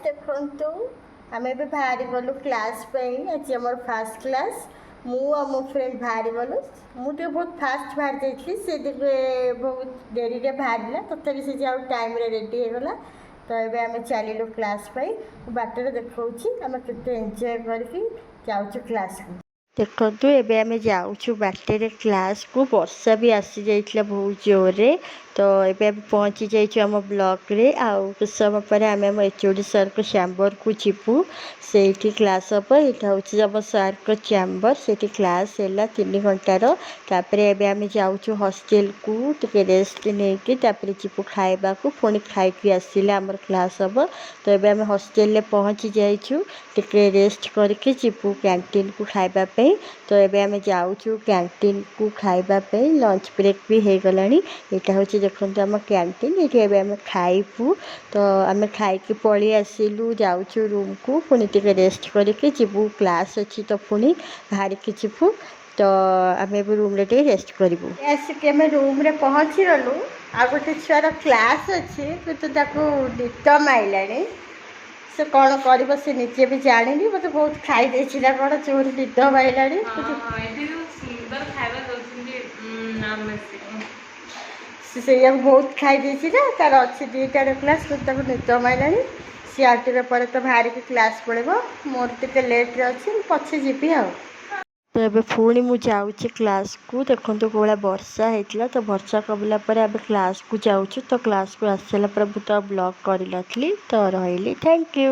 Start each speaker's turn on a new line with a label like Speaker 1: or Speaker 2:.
Speaker 1: ଦେଖନ୍ତୁ ଆମେ ଏବେ ବାହାରି ଗଲୁ କ୍ଲାସ୍ ପାଇଁ। ଆଜି ଆମର ଫାର୍ଷ୍ଟ କ୍ଲାସ୍। ମୁଁ ଆଉ ମୋ ଫ୍ରେଣ୍ଡ ବାହାରି ଗଲୁ। ମୁଁ ଟିକେ ବହୁତ ଫାଷ୍ଟ ବାହାରି ଯାଇଥିଲି, ସେ ଟିକେ ବହୁତ ଡେରିରେ ବାହାରିଲା, ତଥାପି ସେ ଆଉ ଟାଇମ୍ରେ ରେଡ଼ି ହେଇଗଲା। ତ ଏବେ ଆମେ ଚାଲିଲୁ କ୍ଲାସ୍ ପାଇଁ। ବାଟରେ ଦେଖାଉଛି ଆମେ କେତେ ଏନ୍ଜୟ କରିକି ଯାଉଛୁ କ୍ଲାସ୍କୁ। ଦେଖନ୍ତୁ ଏବେ ଆମେ ଯାଉଛୁ ବାଟରେ କ୍ଲାସ୍କୁ। ବର୍ଷା ବି ଆସିଯାଇଥିଲା ବହୁତ ଜୋରରେ। ତ ଏବେ ଆମେ ପହଞ୍ଚି ଯାଇଛୁ ଆମ ବ୍ଲକରେ। ଆଉ କିଛି ସମୟ ପରେ ଆମେ ଆମ HOD ସାର୍ଙ୍କ ଚ୍ୟାମ୍ବରକୁ ଯିବୁ। ସେଇଠି କ୍ଲାସ୍ ହେବ। ଏଇଟା ହେଉଛି ଆମ ସାର୍ଙ୍କ ଚ୍ୟାମ୍ବର। ସେଇଠି କ୍ଲାସ୍ ହେଲା 3 ଘଣ୍ଟାର। ତାପରେ ଏବେ ଆମେ ଯାଉଛୁ ହଷ୍ଟେଲକୁ ଟିକେ ରେଷ୍ଟ ନେଇକି, ତାପରେ ଯିବୁ ଖାଇବାକୁ। ପୁଣି ଖାଇକି ଆସିଲେ ଆମର କ୍ଲାସ୍ ହେବ। ତ ଏବେ ଆମେ ହଷ୍ଟେଲରେ ପହଞ୍ଚି ଯାଇଛୁ। ଟିକେ ରେଷ୍ଟ କରିକି ଯିବୁ କ୍ୟାଣ୍ଟିନ୍କୁ ଖାଇବା ପାଇଁ। ତ ଏବେ ଆମେ ଯାଉଛୁ କ୍ୟାଣ୍ଟିନ୍କୁ ଖାଇବା ପାଇଁ। ଲଞ୍ଚ ବ୍ରେକ୍ ବି ହେଇଗଲାଣି। ଏଇଟା ହେଉଛି ଦେଖନ୍ତୁ ଆମ କ୍ୟାଣ୍ଟିନ୍। ଏଇଠି ଏବେ ଆମେ ଖାଇବୁ। ତ ଆମେ ଖାଇକି ପଳେଇ ଆସିଲୁ, ଯାଉଛୁ ରୁମ୍କୁ। ପୁଣି ଟିକେ ରେଷ୍ଟ କରିକି ଯିବୁ, କ୍ଲାସ୍ ଅଛି ତ ପୁଣି ବାହାରିକି ଯିବୁ। ତ ଆମେ ଏବେ ରୁମ୍ରେ ଟିକେ ରେଷ୍ଟ କରିବୁ। ଆସିକି ଆମେ ରୁମ୍ରେ ପହଞ୍ଚିଗଲୁ। ଆଉ ଗୋଟେ ଛୁଆର କ୍ଲାସ୍ ଅଛି, କିନ୍ତୁ ତାକୁ ନିଦ ମାଇଲାଣି। ସେ କ'ଣ କରିବ ସେ ନିଜେ ବି ଜାଣିନି। ମୋତେ ବହୁତ ଖାଇ ଦେଇଛି ନା କ'ଣ, ଜୋରେ ନିଦ ମାଇଲାଣି। ସେ ସେଇଆକୁ ବହୁତ ଖାଇ ଦେଇଛି ନା, ତାର ଅଛି 2ଟାରେ କ୍ଲାସ୍, କିନ୍ତୁ ତାକୁ ନିଦ ମାଇଲାଣି। ସିଏ ଆଉ ଟିକେ ପରେ ତ ବାହାରିକି କ୍ଲାସ୍ ପଳେଇବ। ମୋର ଟିକେ ଲେଟ୍ରେ ଅଛି, ମୁଁ ପଛେ ଯିବି ଆଉ। ତ ଏବେ ପୁଣି ମୁଁ ଯାଉଛି କ୍ଲାସ୍କୁ। ଦେଖନ୍ତୁ କେଉଁଭଳିଆ ବର୍ଷା ହେଇଥିଲା। ତ ବର୍ଷା କମିଲା ପରେ ଆମେ କ୍ଲାସ୍କୁ ଯାଉଛୁ। ତ କ୍ଲାସ୍କୁ ଆସିସାରିଲା ପରେ ମୁଁ ତ ବ୍ଲଗ୍ କରିନଥିଲି, ତ ରହିଲି। Thank you.